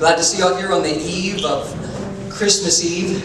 Glad to see you all here on the eve of Christmas Eve.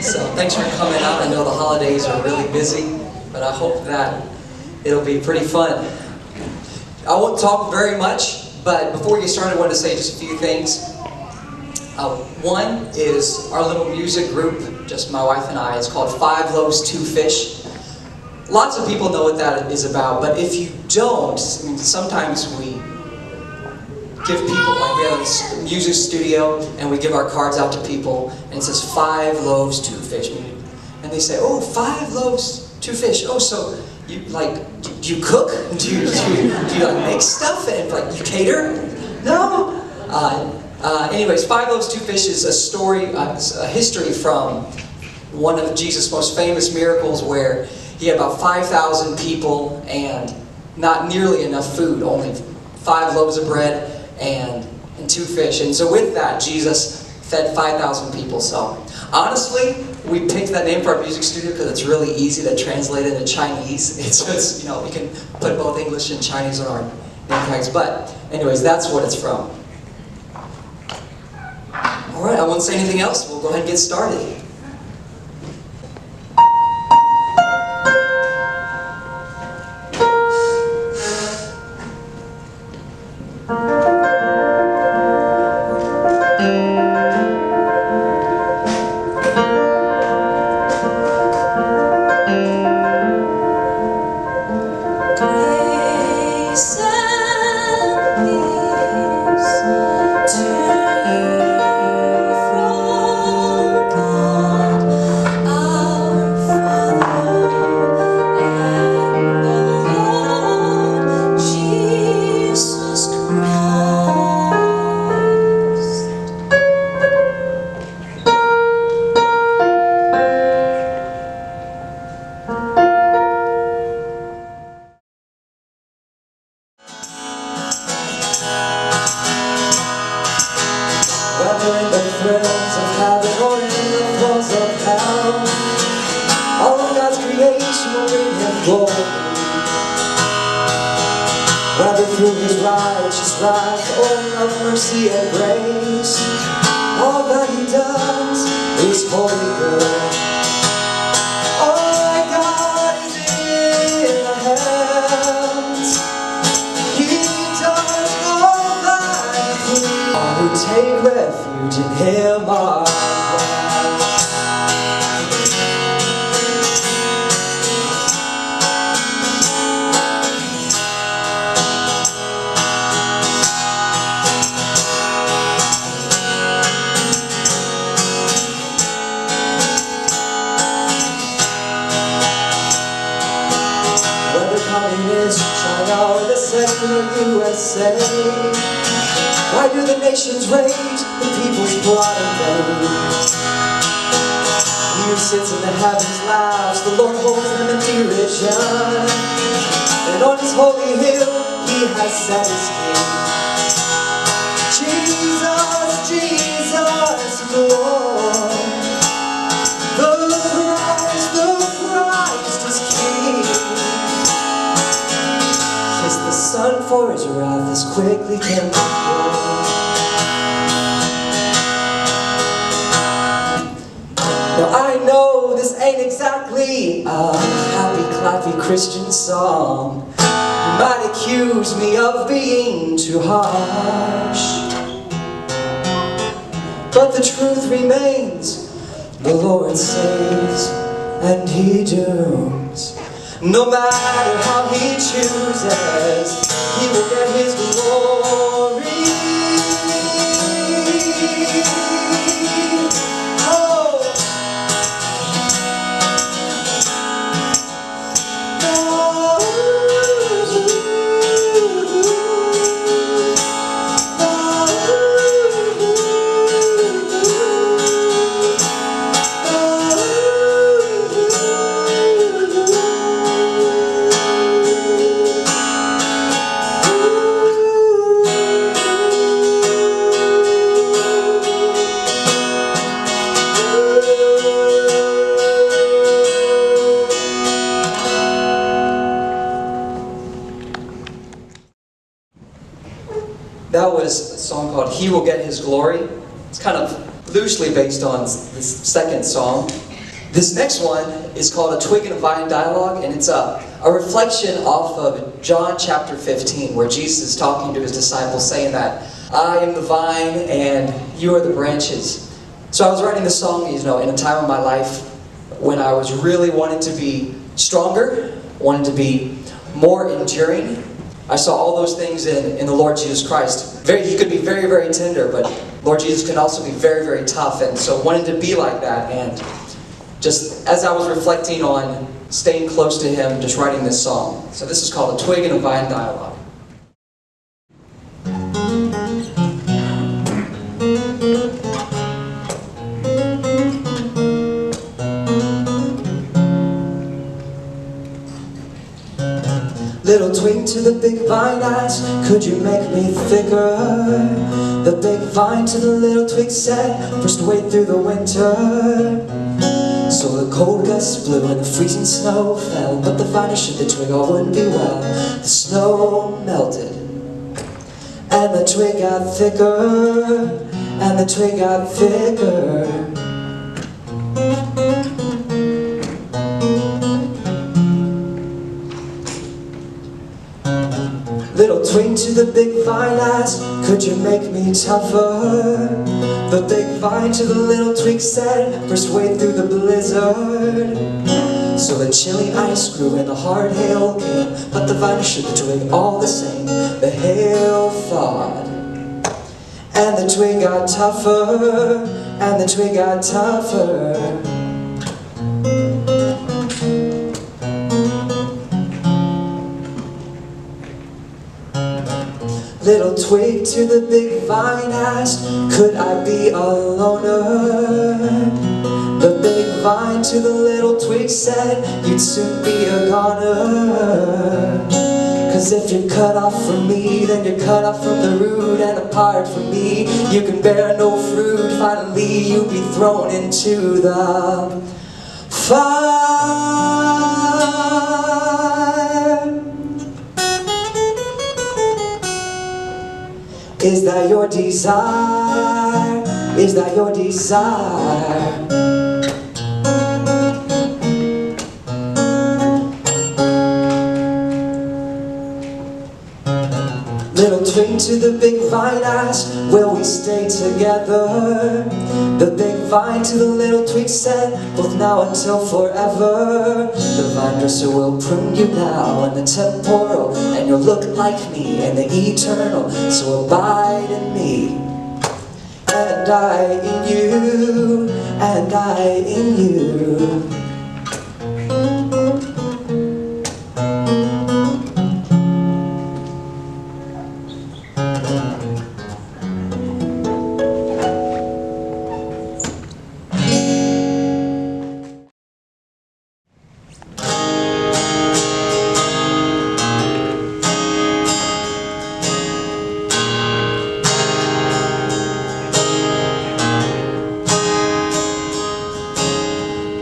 So thanks for coming out. I know the holidays are really busy, but I hope that it'll be pretty fun. I won't talk very much, but before we get started, I wanted to say just a few things. One is our little music group, just my wife and I. It's called 5 Loaves, 2 Fish. Lots of people know what that is about, but if you don't, I mean, sometimes we give people, like we have a music studio, and we give our cards out to people, and it says 5 loaves, 2 fish. And they say, oh, 5 loaves, 2 fish. Oh, so you do you cook? Do you like make stuff and like you cater? No. Anyways, 5 loaves, 2 fish is a story, a history from one of Jesus' most famous miracles, where he had about 5,000 people and not nearly enough food, only 5 loaves of bread and 2 fish. And so with that, Jesus fed 5,000 people. So honestly, we picked that name for our music studio because it's really easy to translate into Chinese. It's just, you know, we can put both English and Chinese on our name tags. But anyways, that's what it's from. All right, I won't say anything else. We'll go ahead and get started. USA. Why do the nations rage, the peoples plot and rage? He who sits in the heavens laughs, the Lord holds them in derision. And on his holy hill he has set his king. Jesus, Jesus, Lord, the Christ is King. The sun for his wrath is quickly kindled. Now I know this ain't exactly a happy, clappy Christian song. You might accuse me of being too harsh, but the truth remains, the Lord saves and he dooms. No matter how he chooses, he will get his glory. Oh. That was a song called He Will Get His Glory. It's kind of loosely based on this second song. This next one is called A Twig and a Vine Dialogue, and it's a reflection off of John chapter 15, where Jesus is talking to his disciples, saying that I am the vine and you are the branches. So I was writing this song, in a time of my life when I was really wanting to be stronger, wanting to be more enduring. I saw all those things in the Lord Jesus Christ. He could be very, very tender, but Lord Jesus can also be very, very tough. And so wanting to be like that, and just as I was reflecting on staying close to Him, just writing this song. So this is called A Twig and a Vine Dialogue. Little twig to the big vine eyes, could you make me thicker? The big vine to the little twig said, first wait through the winter. So the cold gusts blew and the freezing snow fell, but the vine assured the twig all would be well. The snow melted, and the twig got thicker, and the twig got thicker. Little twig to the big vine eyes, could you make me tougher? The big vine to the little twig said, first wait through the blizzard. So the chilly ice grew and the hard hail came, but the vine assured the twig all the same. The hail thawed, and the twig got tougher, and the twig got tougher. Little twig to the big vine asked, could I be a loner? The big vine to the little twig said, you'd soon be a goner. Cause if you're cut off from me, then you're cut off from the root, and apart from me, you can bear no fruit. Finally you'll be thrown into the fire. Is that your desire? Is that your desire? Little twig to the big vine asked, will we stay together? The big vine to the little twig said, both now until forever. The vine dresser will prune you now in the temporal, and you'll look like me in the eternal. So abide in me, and I in you, and I in you.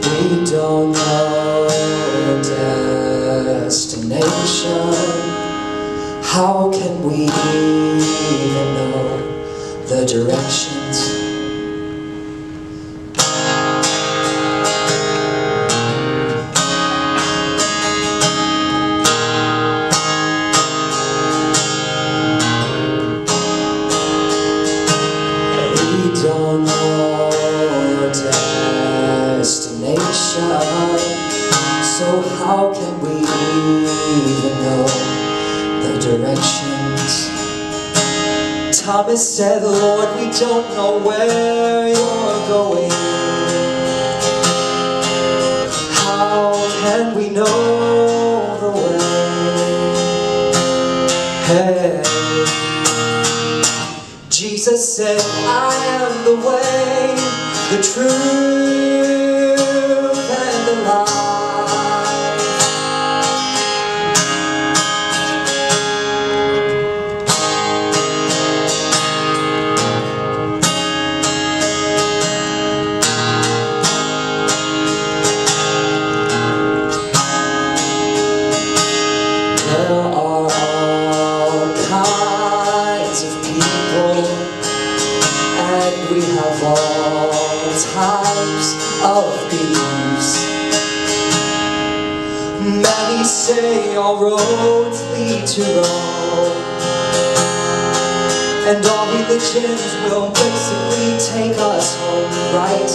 We don't know destination. How can we even know the directions? We don't know destination, so how can we even know the directions? Thomas said, Lord, we don't know where you're going. How can we know the way? Hey. Jesus said, I am the way, the truth, and the life. There are all kinds of people, and we have say all roads lead to Rome, and all religions will basically take us home, right?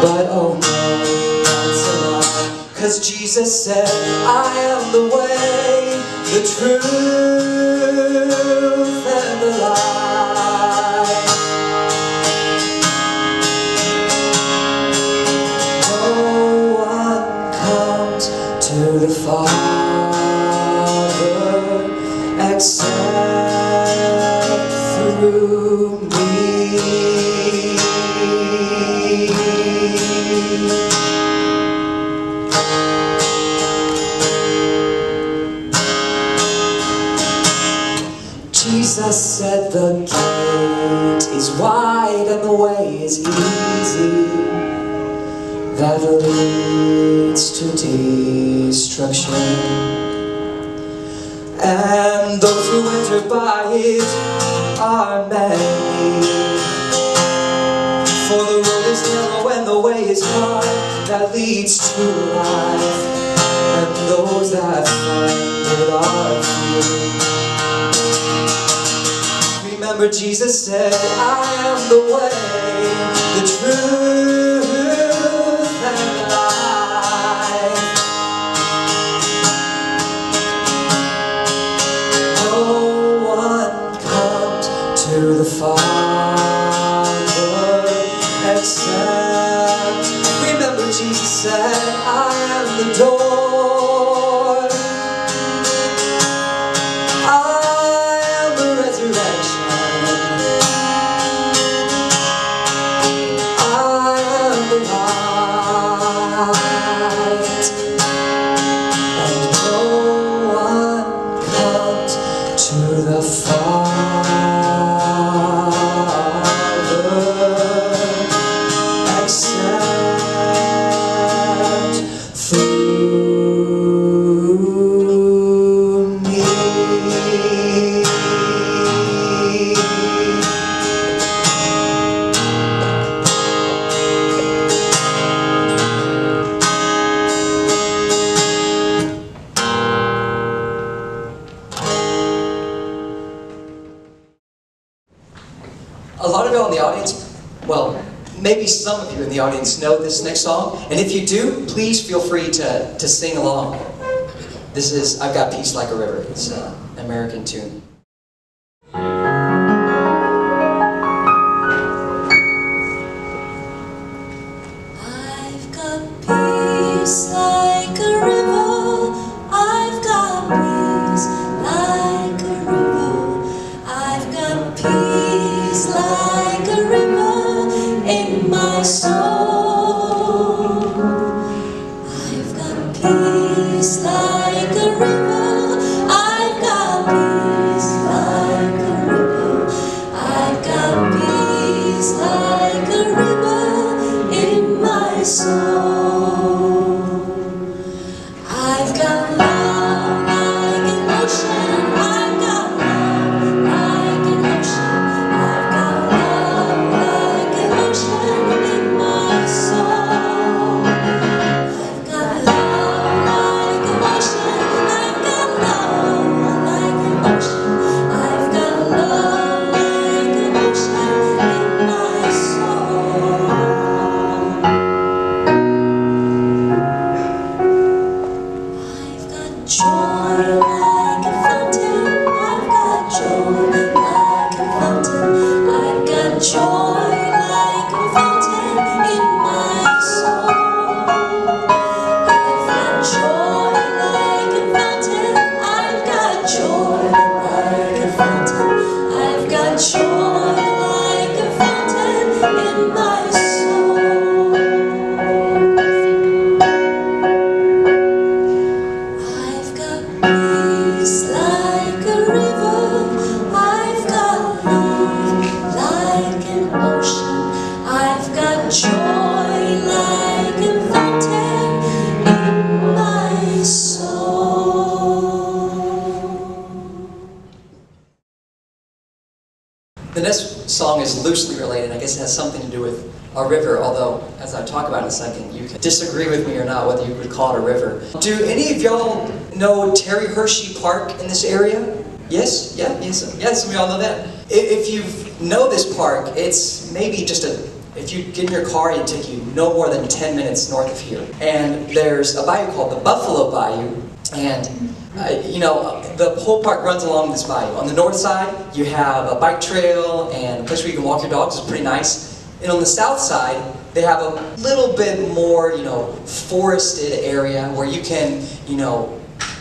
But oh no, that's a lie, 'cause Jesus said, I am the way, the truth, and the life. No one comes to the Father except through me. Jesus said the gate is wide and the way is easy that leads to destruction, and those who enter by it are many. For the road is narrow and the way is hard that leads to life, and those that find it are few. Remember, Jesus said, I am the way, the truth, and the life. No one comes to the Father except. Remember, Jesus said, I am the door, I am the resurrection, and no one comes to the Father except through me. A lot of you in the audience, well, maybe some of you in the audience know this next song, and if you do, please feel free to sing along. This is I've Got Peace Like a River. It's an American tune. I've got peace like a river, I've got peace like a river, I've got peace like a river in my soul. I've got peace like a river, I've got peace like a river, I've got peace like a river in my soul. I've got love like an ocean, I've got love like an ocean, I've got love like an ocean in my soul. I've got love like an ocean, I've got love like an ocean, I've got love like an ocean in my soul. I've got joy like a fountain, I've got joy like a fountain, I've got joy like a fountain in my soul. I've got joy like a fountain, I've got joy like a fountain, I've got joy like a fountain in my soul. I've got peace like a river, I've got love like an ocean, I've got joy like a fountain in my soul. The next song is loosely related. I guess it has something to do with a river, although as I talk about in a second, you can disagree with me or not whether you would call it a river. Do any of y'all know Terry Hershey Park in this area? Yes? Yeah? Yes, we all know that. If you know this park, it's maybe just if you get in your car, it'd take you no more than 10 minutes north of here. And there's a bayou called the Buffalo Bayou, and the whole park runs along this bayou. On the north side, you have a bike trail and a place where you can walk your dogs. It's pretty nice. And on the south side, they have a little bit more, forested area where you can,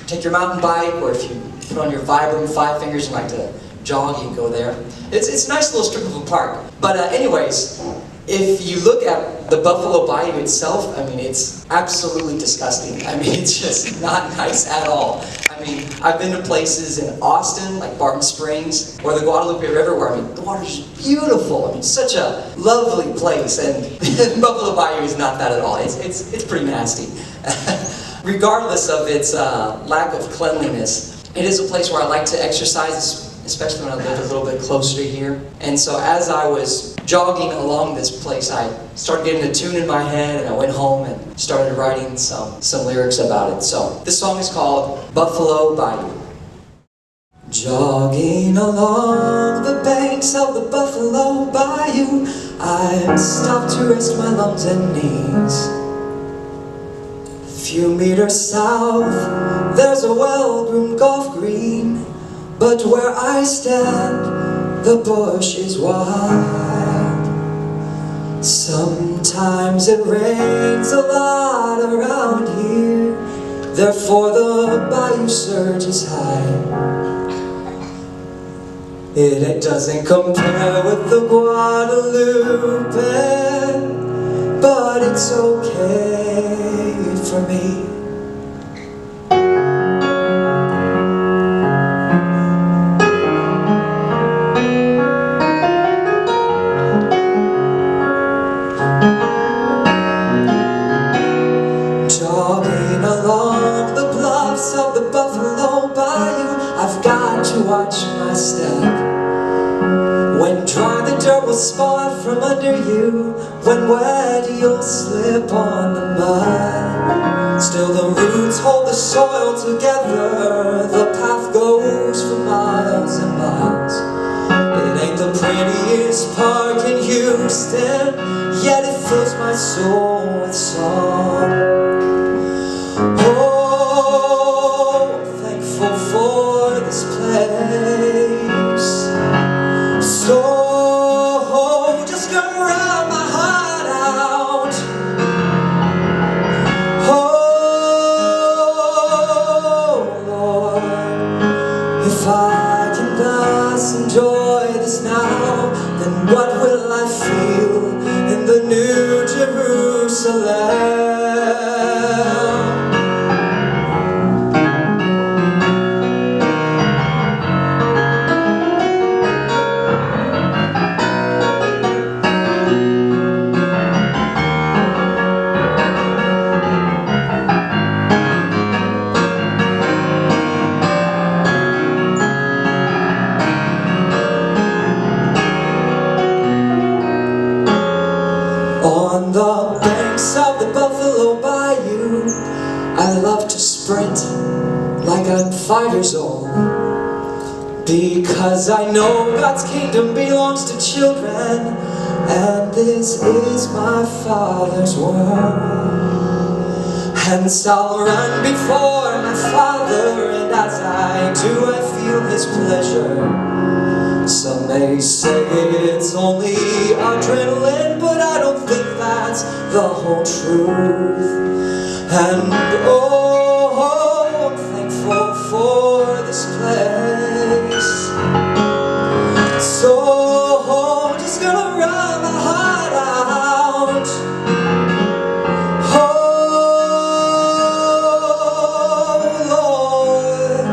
take your mountain bike, or if you put on your Vibram 5 fingers and like to jog, you can go there. It's a nice little strip of a park. But anyways, if you look at the Buffalo Bayou itself, it's absolutely disgusting. It's just not nice at all. I've been to places in Austin, like Barton Springs, or the Guadalupe River, where the water's beautiful. Such a lovely place, and Buffalo Bayou is not that at all. It's pretty nasty. Regardless of its lack of cleanliness, it is a place where I like to exercise, especially when I live a little bit closer to here. And so as I was jogging along this place, I started getting a tune in my head, and I went home and started writing some lyrics about it. So this song is called Buffalo Bayou. Jogging along the banks of the Buffalo Bayou, I stopped to rest my lungs and knees. A few meters south, there's a well-groomed golf green, but where I stand, the bush is wide. Sometimes it rains a lot around here, therefore the bayou surge is high. It doesn't compare with the Guadalupe, but it's okay for me. Jogging along the bluffs of the Buffalo Bayou, I've got to watch my step. When dry, the dirt will spot from under you. When wet, you'll slip on the mud. Still the roots hold the soil together. The path goes for miles and miles. It ain't the prettiest park in Houston, yet it fills my soul with song. Oh, I'm thankful for this place. So just gonna run my heart out. Oh Lord, if I can thus enjoy this now, then what will I feel in the New Jerusalem? On the banks of the Buffalo Bayou, I love to sprint like I'm 5 years old, because I know God's kingdom belongs to children, and this is my Father's world. Hence I'll run before my Father, and as I do, I feel His pleasure. Some may say it's only adrenaline, but I don't think that's the whole truth. And oh, I'm thankful for this place. So just gonna run my heart out. Oh Lord,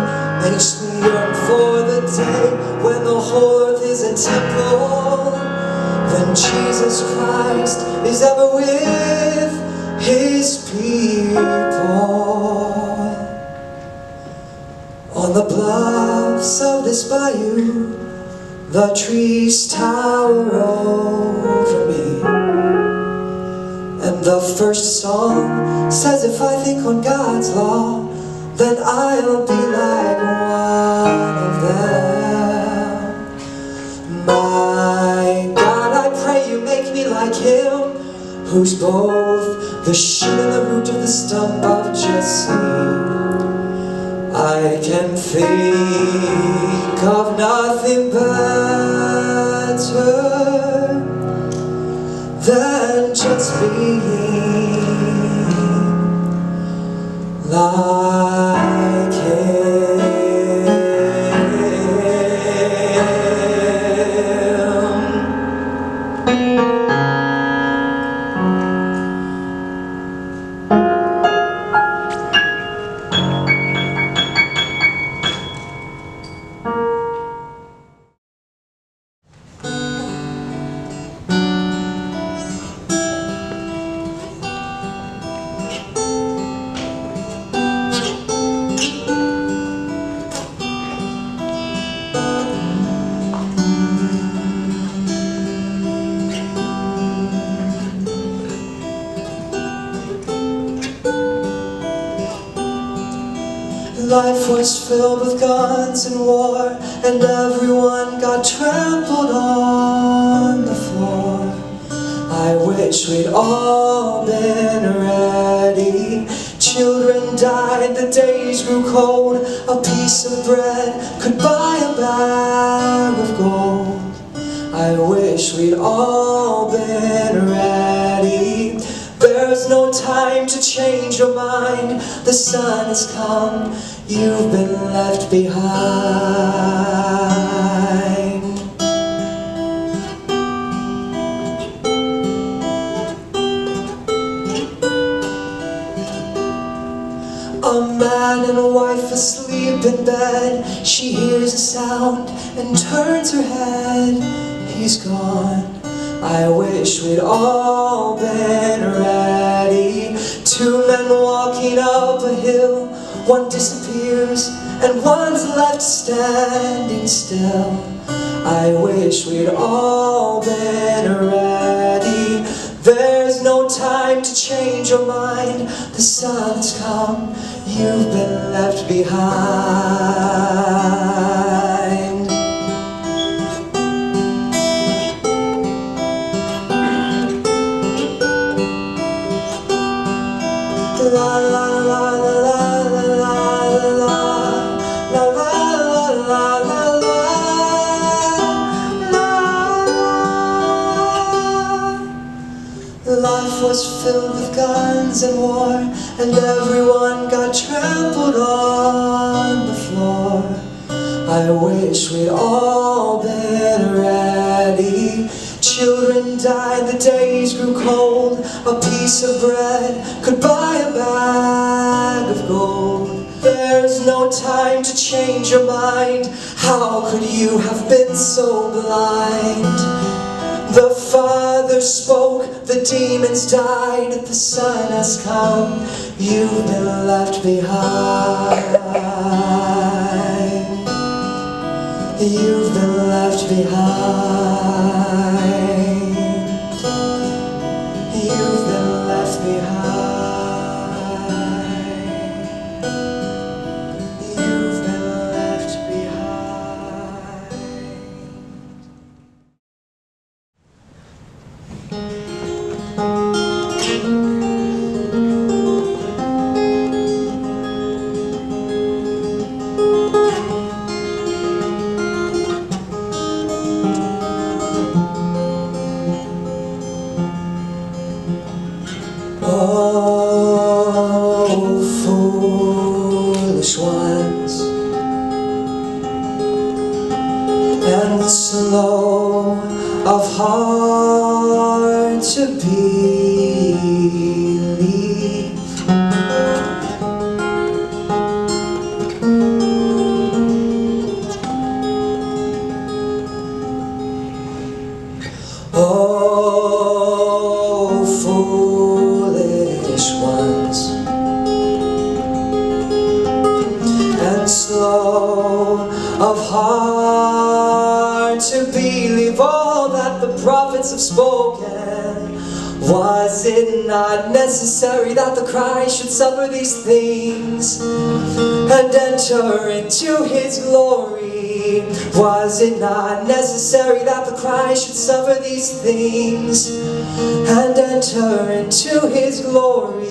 makes me yearn for the day when the whole earth is a temple, when Jesus Christ is ever with His people. On the bluffs of this bayou, the trees tower over me. The first song says if I think on God's law, then I'll be like one of them. My God, I pray you make me like Him, who's both the shoot and the root of the stump of Jesse. I can think of nothing better than just being like Him. Life was filled with guns and war, and everyone got trampled on the floor. I wish we'd all been ready. Children died, the days grew cold. A piece of bread could buy a bag of gold. I wish we'd all been ready. There's no time to change your mind. The sun has come, you've been left behind. A man and a wife asleep in bed. She hears a sound and turns her head. He's gone. I wish we'd all been ready. Two men walking up a hill. One disappears and one's left standing still. I wish we'd all been ready. There's no time to change your mind. The sun's come, you've been left behind. La la la la la la la la la la la la. Life was filled with guns and war, and everyone got trampled on the floor. I wish we'd all been ready. Children died, the days grew cold. A piece of bread could buy a bag of gold. There's no time to change your mind. How could you have been so blind? The Father spoke, the demons died. The sun has come, you've been left behind. You've been left behind. You've been left behind. You've been left behind. Oh, foolish ones, and slow of heart to believe. Oh, foolish ones, and slow of heart to believe all that the prophets have spoken. Was it not necessary that the Christ should suffer these things and enter into His glory? Was it not necessary that the Christ should suffer these things and enter into His glory?